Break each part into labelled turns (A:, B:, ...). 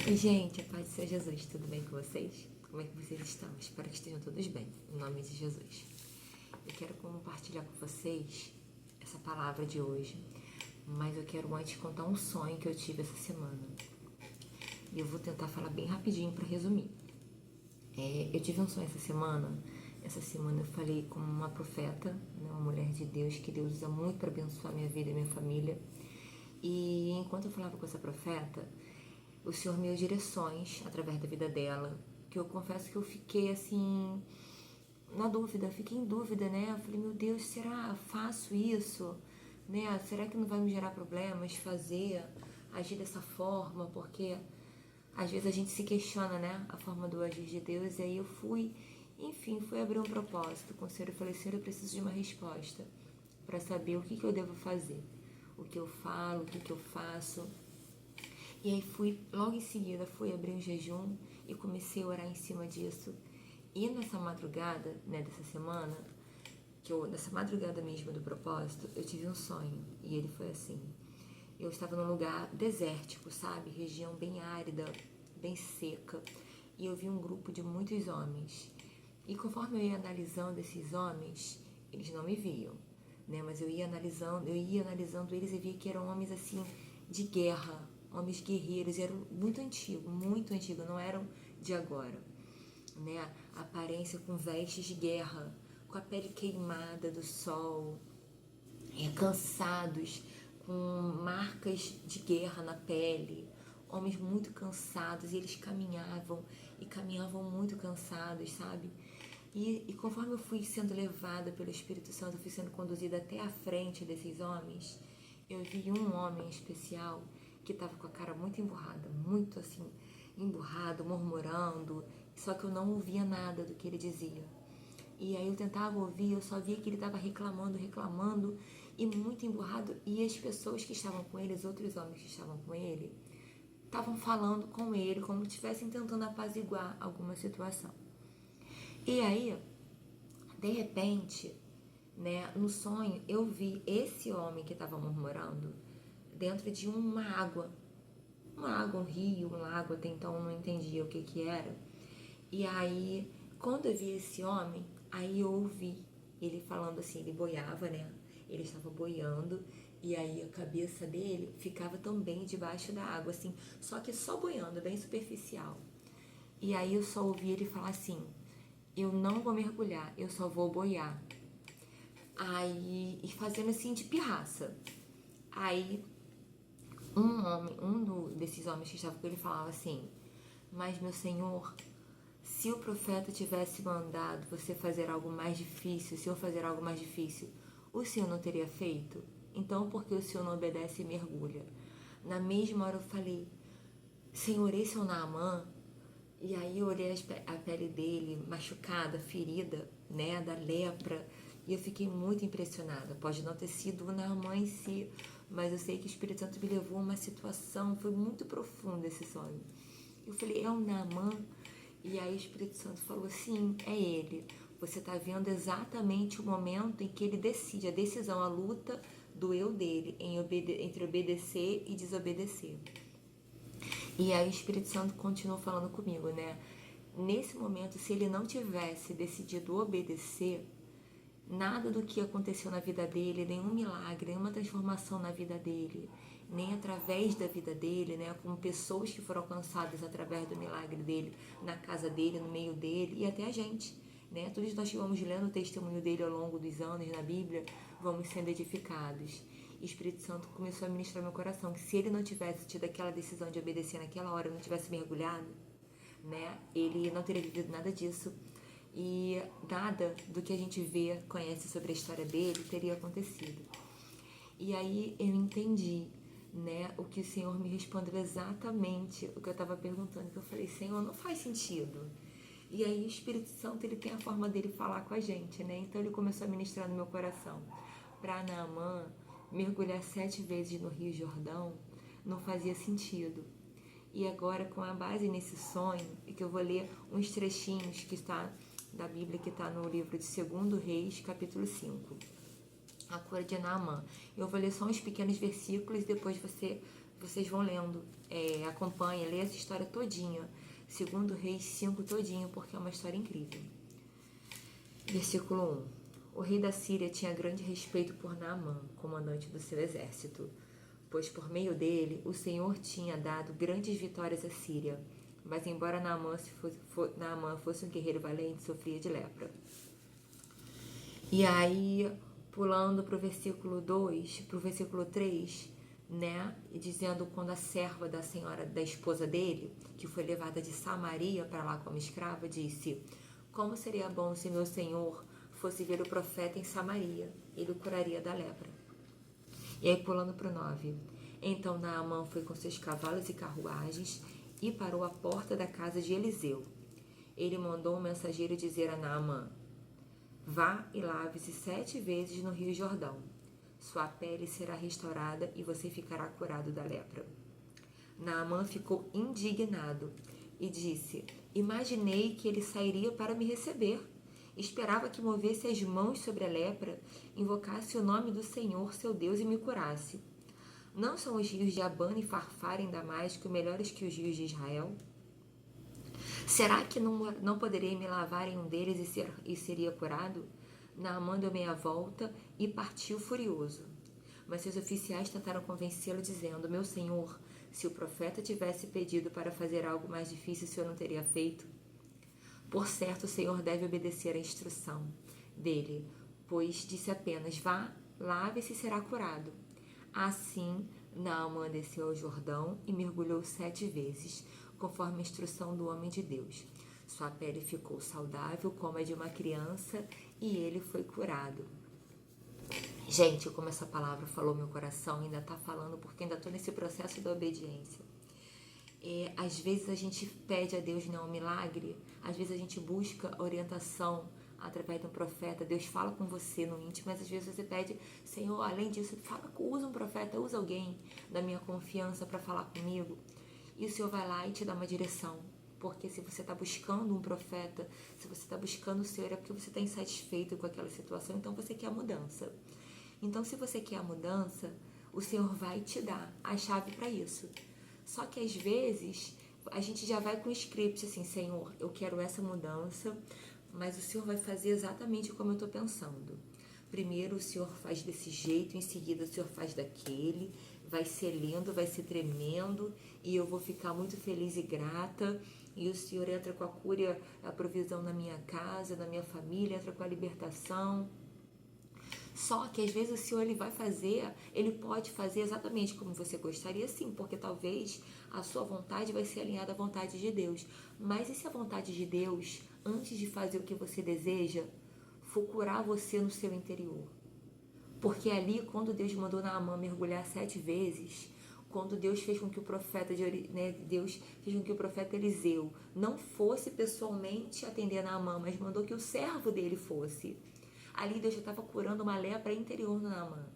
A: Oi, gente, a paz do Senhor Jesus, tudo bem com vocês? Como é que vocês estão? Espero que estejam todos bem, em nome de Jesus. Eu quero compartilhar com vocês essa palavra de hoje, mas eu quero antes contar um sonho que eu tive essa semana. E eu vou tentar falar bem rapidinho para resumir. Eu tive um sonho essa semana eu falei com uma profeta, né, uma mulher de Deus, que Deus usa muito para abençoar minha vida e minha família. E enquanto eu falava com essa profeta, o Senhor me deu direções através da vida dela, que eu confesso que eu fiquei assim, na dúvida, fiquei em dúvida, né? Eu falei, meu Deus, será faço isso? Né? Será que não vai me gerar problemas fazer, agir dessa forma? Porque às vezes a gente se questiona, né? A forma do agir de Deus. E aí eu fui abrir um propósito com o Senhor. Eu falei, Senhor, eu preciso de uma resposta para saber o que eu devo fazer. O que eu falo, o que eu faço. E aí logo em seguida fui abrir um jejum e comecei a orar em cima disso. E nessa madrugada, né, dessa semana, nessa madrugada mesmo do propósito, eu tive um sonho. E ele foi assim, eu estava num lugar desértico, sabe? Região bem árida, bem seca. E eu vi um grupo de muitos homens. E conforme eu ia analisando esses homens, eles não me viam, né? Mas eu ia analisando eles e via que eram homens assim de guerra, homens guerreiros, eram muito antigos, não eram de agora, né? Aparência com vestes de guerra, com a pele queimada do sol, cansados, com marcas de guerra na pele, homens muito cansados, e eles caminhavam muito cansados, sabe? E conforme eu fui sendo levada pelo Espírito Santo, eu fui sendo conduzida até a frente desses homens, eu vi um homem especial que estava com a cara muito emburrada, muito assim, emburrado, murmurando, só que eu não ouvia nada do que ele dizia. E aí eu tentava ouvir, eu só via que ele estava reclamando e muito emburrado. E as pessoas que estavam com ele, os outros homens que estavam com ele, estavam falando com ele como se estivessem tentando apaziguar alguma situação. E aí, de repente, né, no sonho, eu vi esse homem que estava murmurando dentro de uma água, um rio, um lago, até então eu não entendia o que era. E aí, quando eu vi esse homem, aí eu ouvi ele falando assim, ele boiava, né? Ele estava boiando e aí a cabeça dele ficava também debaixo da água, assim, só que só boiando, bem superficial. E aí eu só ouvi ele falar assim, eu não vou mergulhar, eu só vou boiar. Aí, e fazendo assim de pirraça. Aí desses homens que estava com ele falava assim, mas meu senhor, se o profeta tivesse mandado você fazer algo mais difícil, se eu fazer algo mais difícil, o senhor não teria feito? Então por que o senhor não obedece e mergulha? Na mesma hora eu falei, Senhor, esse é o Naamã? E aí eu olhei a pele dele machucada, ferida, né, da lepra, e eu fiquei muito impressionada. Pode não ter sido o Naamã em si, mas eu sei que o Espírito Santo me levou a uma situação, foi muito profundo esse sonho. Eu falei, é o Naamã? E aí o Espírito Santo falou, sim, é ele. Você está vendo exatamente o momento em que ele decide, a decisão, a luta do eu dele entre obedecer e desobedecer. E aí o Espírito Santo continuou falando comigo, né? Nesse momento, se ele não tivesse decidido obedecer, nada do que aconteceu na vida dele, nenhum milagre, nenhuma transformação na vida dele, nem através da vida dele, né, com pessoas que foram alcançadas através do milagre dele, na casa dele, no meio dele e até a gente, né? Todos nós que vamos lendo o testemunho dele ao longo dos anos na Bíblia, vamos sendo edificados. E o Espírito Santo começou a ministrar meu coração que se ele não tivesse tido aquela decisão de obedecer naquela hora, não tivesse mergulhado, né, ele não teria vivido nada disso. E nada do que a gente vê, conhece sobre a história dele, teria acontecido. E aí eu entendi, né, o que o Senhor me respondeu exatamente o que eu estava perguntando, que eu falei, Senhor, não faz sentido. E aí o Espírito Santo, ele tem a forma dele falar com a gente, né? Então ele começou a ministrar no meu coração. Para Naamã mergulhar 7 vezes no Rio Jordão não fazia sentido. E agora, com a base nesse sonho, e que eu vou ler uns trechinhos que está da Bíblia, que está no livro de 2 Reis, capítulo 5, a cura de Naamã. Eu vou ler só uns pequenos versículos e depois você vocês vão lendo, acompanha, lê essa história todinha, segundo Reis 5 todinho, porque é uma história incrível. Versículo 1. O rei da Síria tinha grande respeito por Naamã, comandante do seu exército, pois por meio dele o Senhor tinha dado grandes vitórias à Síria. Mas embora Naamã fosse um guerreiro valente, sofria de lepra. E aí, pulando para o versículo 2, para o versículo 3, né, dizendo quando a serva da senhora, da esposa dele, que foi levada de Samaria para lá como escrava, disse: como seria bom se meu senhor fosse ver o profeta em Samaria, ele o curaria da lepra. E aí, pulando para o 9, então Naamã foi com seus cavalos e carruagens e parou à porta da casa de Eliseu. Ele mandou um mensageiro dizer a Naamã: vá e lave-se 7 vezes no rio Jordão. Sua pele será restaurada e você ficará curado da lepra. Naamã ficou indignado e disse: imaginei que ele sairia para me receber. Esperava que movesse as mãos sobre a lepra, invocasse o nome do Senhor, seu Deus, e me curasse. Não são os rios de Abana e Farfar em Damasco melhores que os rios de Israel? Será que não poderei me lavar em um deles e seria curado? Naamã deu meia volta e partiu furioso. Mas seus oficiais tentaram convencê-lo, dizendo: meu senhor, se o profeta tivesse pedido para fazer algo mais difícil, o senhor não teria feito? Por certo, o senhor deve obedecer à instrução dele, pois disse apenas: vá, lave-se e será curado. Assim, Naamã desceu ao Jordão e mergulhou 7 vezes, conforme a instrução do homem de Deus. Sua pele ficou saudável como a de uma criança e ele foi curado. Gente, como essa palavra falou meu coração, ainda está falando porque ainda estou nesse processo da obediência. Às vezes a gente pede a Deus um milagre, às vezes a gente busca orientação através de um profeta, Deus fala com você no íntimo, mas às vezes você pede: Senhor, além disso, usa um profeta, usa alguém da minha confiança para falar comigo. E o Senhor vai lá e te dá uma direção. Porque se você está buscando um profeta, se você está buscando o Senhor, é porque você está insatisfeito com aquela situação, então você quer a mudança. Então, se você quer a mudança, o Senhor vai te dar a chave para isso. Só que às vezes a gente já vai com o script assim: Senhor, eu quero essa mudança, mas o Senhor vai fazer exatamente como eu estou pensando. Primeiro o Senhor faz desse jeito, em seguida o Senhor faz daquele, vai ser lindo, vai ser tremendo, e eu vou ficar muito feliz e grata, e o Senhor entra com a cura, a provisão na minha casa, na minha família, entra com a libertação. Só que às vezes o Senhor ele pode fazer exatamente como você gostaria, sim, porque talvez a sua vontade vai ser alinhada à vontade de Deus. Mas e se a vontade de Deus, antes de fazer o que você deseja, for curar você no seu interior? Porque ali, quando Deus mandou Naamã mergulhar 7 vezes, quando Deus fez com que o profeta Deus fez com que o profeta Eliseu não fosse pessoalmente atender Naamã, mas mandou que o servo dele fosse. Ali Deus já estava curando uma lepra interior no Naamã,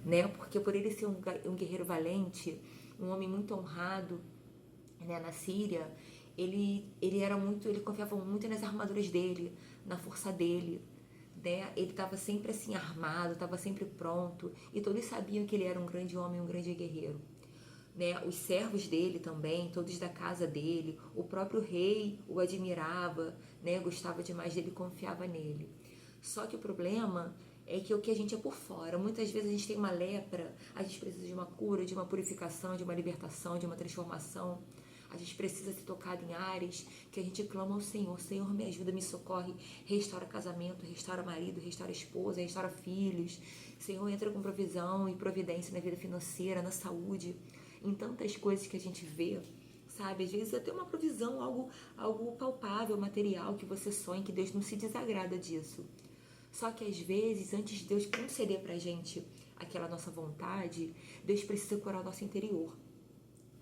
A: né? Porque por ele ser um guerreiro valente, um homem muito honrado, né, na Síria, ele confiava muito nas armaduras dele, na força dele, né? Ele estava sempre assim armado, estava sempre pronto, e todos sabiam que ele era um grande homem, um grande guerreiro. Né, os servos dele também, todos da casa dele, o próprio rei o admirava, né, gostava demais dele, confiava nele. Só que o problema é que o que a gente é por fora. Muitas vezes a gente tem uma lepra, a gente precisa de uma cura, de uma purificação, de uma libertação, de uma transformação. A gente precisa ser tocado em áreas que a gente clama ao Senhor: Senhor, me ajuda, me socorre, restaura casamento, restaura marido, restaura esposa, restaura filhos. Senhor, entra com provisão e providência na vida financeira, na saúde, em tantas coisas que a gente vê, sabe? Às vezes até uma provisão, algo palpável, material, que você sonha, que Deus não se desagrada disso. Só que às vezes, antes de Deus conceder pra gente aquela nossa vontade, Deus precisa curar o nosso interior.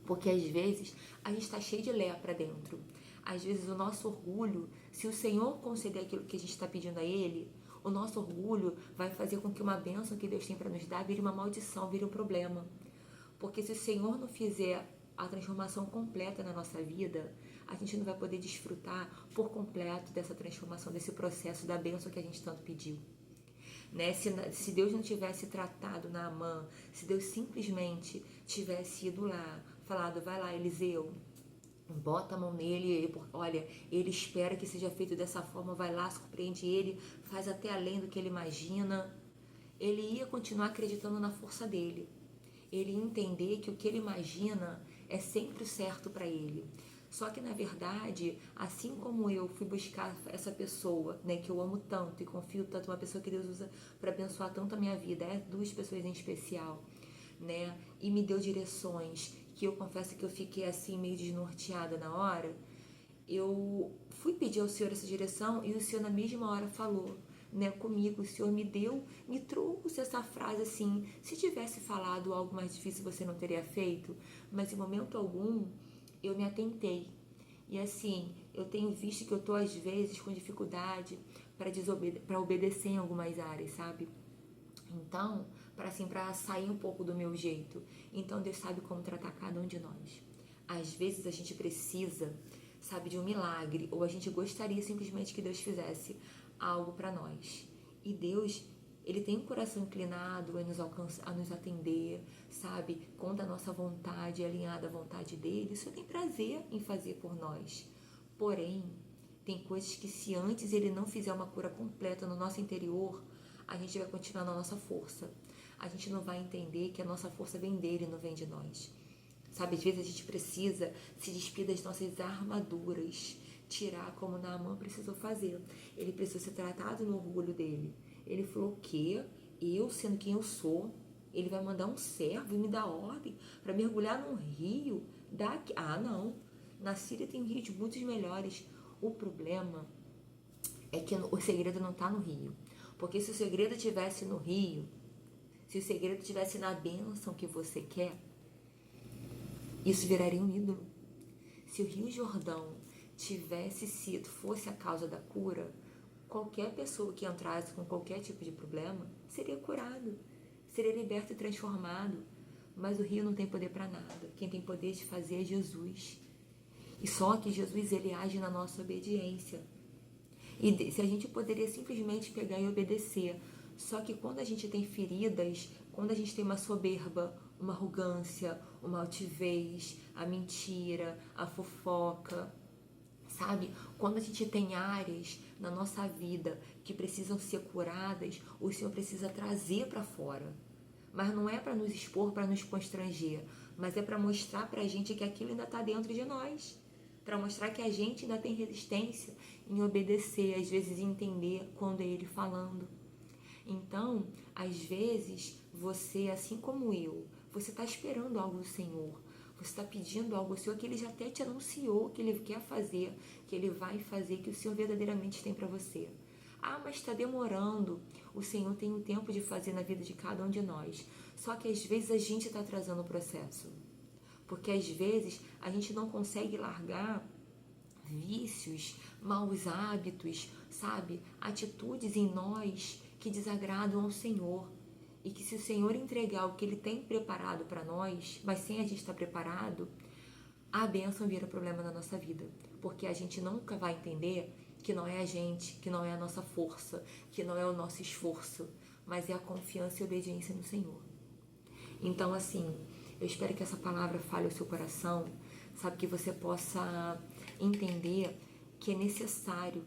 A: Porque às vezes a gente está cheio de lepra dentro. Às vezes o nosso orgulho, se o Senhor conceder aquilo que a gente está pedindo a Ele, o nosso orgulho vai fazer com que uma bênção que Deus tem para nos dar vire uma maldição, vire um problema. Porque se o Senhor não fizer a transformação completa na nossa vida, a gente não vai poder desfrutar por completo dessa transformação, desse processo da bênção que a gente tanto pediu. né? Se Deus não tivesse tratado Naamã, se Deus simplesmente tivesse ido lá, falado, vai lá, Eliseu, bota a mão nele, olha, ele espera que seja feito dessa forma, vai lá, surpreende ele, faz até além do que ele imagina, ele ia continuar acreditando na força dele. Ele ia entender que o que ele imagina é sempre o certo para ele. Só que, na verdade, assim como eu fui buscar essa pessoa, né, que eu amo tanto e confio tanto, uma pessoa que Deus usa para abençoar tanto a minha vida, duas pessoas em especial, né, e me deu direções que eu confesso que eu fiquei assim meio desnorteada na hora, eu fui pedir ao Senhor essa direção e o Senhor na mesma hora falou, né, comigo. O Senhor me trouxe essa frase assim, se tivesse falado algo mais difícil você não teria feito, mas em momento algum eu me atentei. E assim, eu tenho visto que eu tô às vezes com dificuldade para obedecer em algumas áreas, sabe? Então, para sair um pouco do meu jeito. Então Deus sabe como tratar cada um de nós. Às vezes a gente precisa, sabe, de um milagre, ou a gente gostaria simplesmente que Deus fizesse algo para nós. E Deus, ele tem um coração inclinado a nos atender, sabe? Quando a nossa vontade é alinhada à vontade dele, isso tem prazer em fazer por nós. Porém, tem coisas que se antes ele não fizer uma cura completa no nosso interior, a gente vai continuar na nossa força. A gente não vai entender que a nossa força vem dele, não vem de nós. Sabe, às vezes a gente precisa se despir das nossas armaduras, tirar como Naamã precisou fazer. Ele precisou ser tratado no orgulho dele. Ele falou que eu, sendo quem eu sou, ele vai mandar um servo e me dar ordem para mergulhar num rio daqui. Ah, não. Na Síria tem rios muitos melhores. O problema é que o segredo não está no rio. Porque se o segredo estivesse no rio, se o segredo estivesse na bênção que você quer, isso viraria um ídolo. Se o Rio Jordão fosse a causa da cura, qualquer pessoa que entrasse com qualquer tipo de problema seria curado, seria liberto e transformado. Mas o rio não tem poder para nada. Quem tem poder de fazer é Jesus. E só que Jesus, ele age na nossa obediência. E se a gente poderia simplesmente pegar e obedecer. Só que quando a gente tem feridas, quando a gente tem uma soberba, uma arrogância, uma altivez, a mentira, a fofoca, sabe? Quando a gente tem áreas na nossa vida que precisam ser curadas, o Senhor precisa trazer para fora. Mas não é para nos expor, para nos constranger, mas é para mostrar para a gente que aquilo ainda está dentro de nós. Para mostrar que a gente ainda tem resistência em obedecer, às vezes entender quando é Ele falando. Então, às vezes, você, assim como eu, você está esperando algo do Senhor, você está pedindo algo ao Senhor que Ele já até te anunciou que Ele quer fazer, que Ele vai fazer, que o Senhor verdadeiramente tem para você. Ah, mas está demorando. O Senhor tem um tempo de fazer na vida de cada um de nós. Só que às vezes a gente está atrasando o processo. Porque às vezes a gente não consegue largar vícios, maus hábitos, sabe? Atitudes em nós que desagradam ao Senhor. E que se o Senhor entregar o que Ele tem preparado para nós, mas sem a gente estar preparado, a bênção vira problema na nossa vida. Porque a gente nunca vai entender que não é a gente, que não é a nossa força, que não é o nosso esforço, mas é a confiança e a obediência no Senhor. Então, assim, eu espero que essa palavra fale ao seu coração, sabe, que você possa entender que é necessário,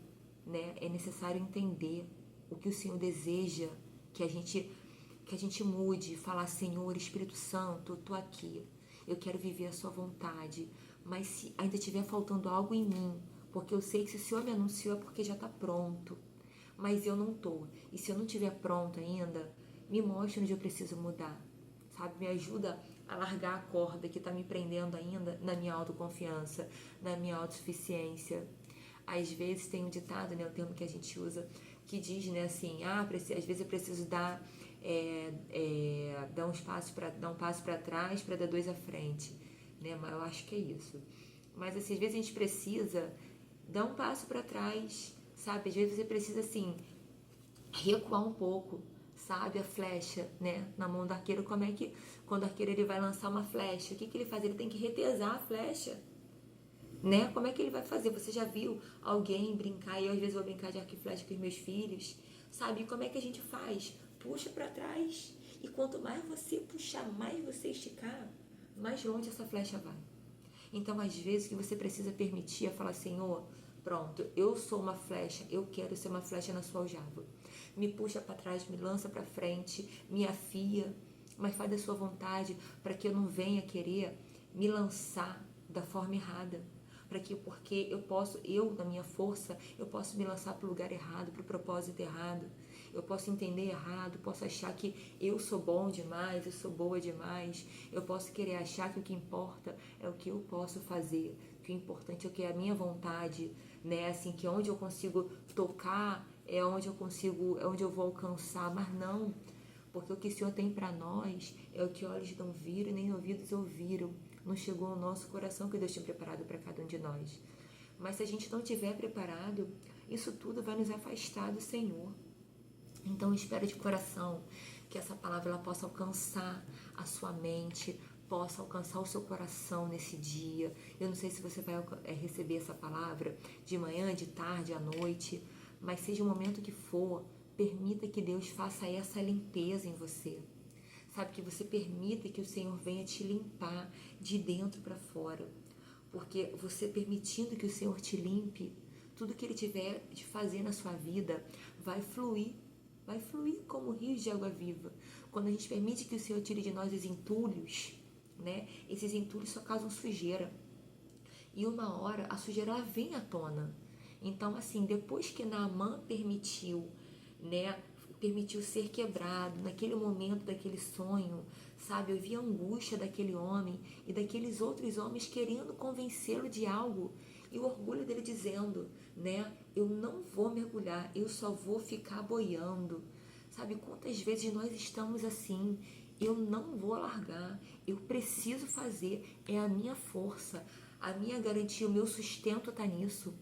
A: né? É necessário entender o que o Senhor deseja, que a gente mude, falar, Senhor, Espírito Santo, eu tô aqui, eu quero viver a sua vontade, mas se ainda estiver faltando algo em mim, porque eu sei que se o Senhor me anunciou é porque já está pronto, mas eu não tô, e se eu não estiver pronto ainda, me mostre onde eu preciso mudar, sabe, me ajuda a largar a corda que está me prendendo ainda na minha autoconfiança, na minha autossuficiência. Às vezes tem um ditado, né, o termo que a gente usa, que diz, né, assim, às vezes eu preciso dar um passo para trás para dar dois à frente, né? Mas eu acho que é isso. Mas assim, às vezes a gente precisa dar um passo para trás, sabe? Às vezes você precisa assim recuar um pouco, sabe? A flecha, né? Na mão do arqueiro, como é que quando o arqueiro ele vai lançar uma flecha, o que ele faz? Ele tem que retesar a flecha, né? Como é que ele vai fazer? Você já viu alguém brincar? Eu às vezes vou brincar de arco e flecha com os meus filhos, Sabe, como é que a gente faz? Puxa para trás. E quanto mais você puxar, mais você esticar, mais longe essa flecha vai. Então, às vezes, o que você precisa permitir é falar, Senhor, pronto, eu sou uma flecha, eu quero ser uma flecha na sua aljava. Me puxa para trás, me lança para frente, me afia, mas faz da sua vontade para que eu não venha querer me lançar da forma errada. Porque eu, na minha força, eu posso me lançar para o lugar errado, para o propósito errado. Eu posso entender errado, posso achar que eu sou bom demais, eu sou boa demais. Eu posso querer achar que o que importa é o que eu posso fazer, que o importante é o que é a minha vontade, né? Assim, que onde eu consigo tocar é onde eu vou alcançar, mas não. Porque o que o Senhor tem para nós é o que olhos não viram e nem ouvidos ouviram. Não chegou ao nosso coração que Deus tinha preparado para cada um de nós. Mas se a gente não estiver preparado, isso tudo vai nos afastar do Senhor. Então, espero de coração que essa palavra ela possa alcançar a sua mente, possa alcançar o seu coração nesse dia. Eu não sei se você vai receber essa palavra de manhã, de tarde, à noite, mas seja o momento que for, permita que Deus faça essa limpeza em você. Sabe, que você permita que o Senhor venha te limpar de dentro para fora. Porque você permitindo que o Senhor te limpe, tudo que Ele tiver de fazer na sua vida vai fluir como rios de água viva. Quando a gente permite que o Senhor tire de nós os entulhos, né? Esses entulhos só causam sujeira. E uma hora a sujeira ela vem à tona. Então, assim, depois que Naamã permitiu, né? Permitiu ser quebrado, naquele momento daquele sonho, sabe? Eu vi a angústia daquele homem e daqueles outros homens querendo convencê-lo de algo. E o orgulho dele dizendo, né? Eu não vou mergulhar, eu só vou ficar boiando. Sabe quantas vezes nós estamos assim? Eu não vou largar, eu preciso fazer, é a minha força, a minha garantia, o meu sustento está nisso.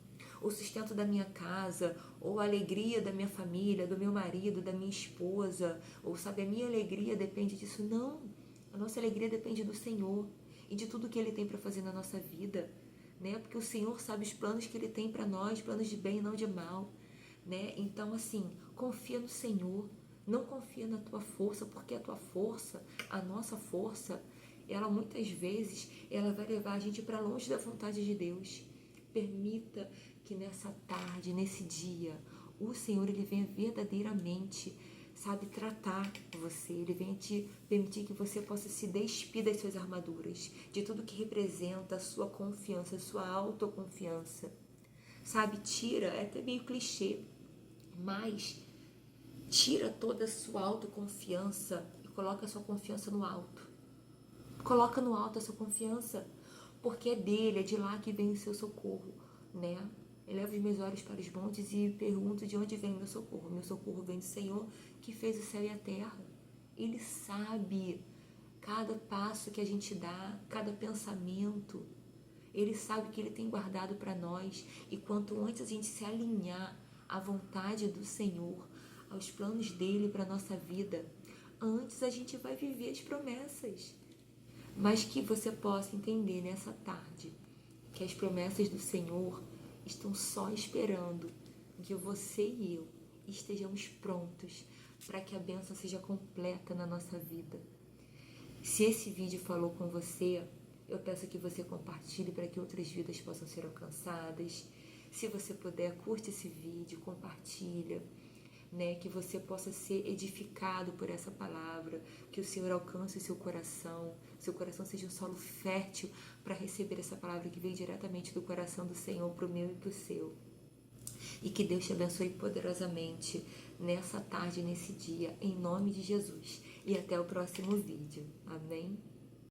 A: O sustento da minha casa, ou a alegria da minha família, do meu marido, da minha esposa, ou sabe, a minha alegria depende disso. Não, a nossa alegria depende do Senhor e de tudo que Ele tem para fazer na nossa vida, né? Porque o Senhor sabe os planos que Ele tem para nós, planos de bem e não de mal, né? Então, assim, confia no Senhor, não confia na tua força, porque a tua força, a nossa força, ela muitas vezes, ela vai levar a gente para longe da vontade de Deus. Permita que nessa tarde, nesse dia, o Senhor Ele venha verdadeiramente, sabe, tratar você. Ele venha te permitir que você possa se despir das suas armaduras, de tudo que representa a sua confiança, a sua autoconfiança. Sabe, tira, é até meio clichê, mas tira toda a sua autoconfiança e coloca a sua confiança no alto. Coloca no alto a sua confiança, porque é dele, é de lá que vem o seu socorro, né? Eu levo os meus olhos para os montes e pergunto de onde vem o meu socorro. Meu socorro vem do Senhor que fez o céu e a terra. Ele sabe cada passo que a gente dá, cada pensamento. Ele sabe que Ele tem guardado para nós. E quanto antes a gente se alinhar à vontade do Senhor, aos planos dEle para a nossa vida, antes a gente vai viver as promessas. Mas que você possa entender nessa tarde que as promessas do Senhor estão só esperando que você e eu estejamos prontos para que a bênção seja completa na nossa vida. Se esse vídeo falou com você, eu peço que você compartilhe para que outras vidas possam ser alcançadas. Se você puder, curte esse vídeo, compartilha, né? Que você possa ser edificado por essa palavra, que o Senhor alcance o seu coração seja um solo fértil para receber essa palavra que veio diretamente do coração do Senhor para o meu e para o seu. E que Deus te abençoe poderosamente nessa tarde, nesse dia, em nome de Jesus. E até o próximo vídeo. Amém?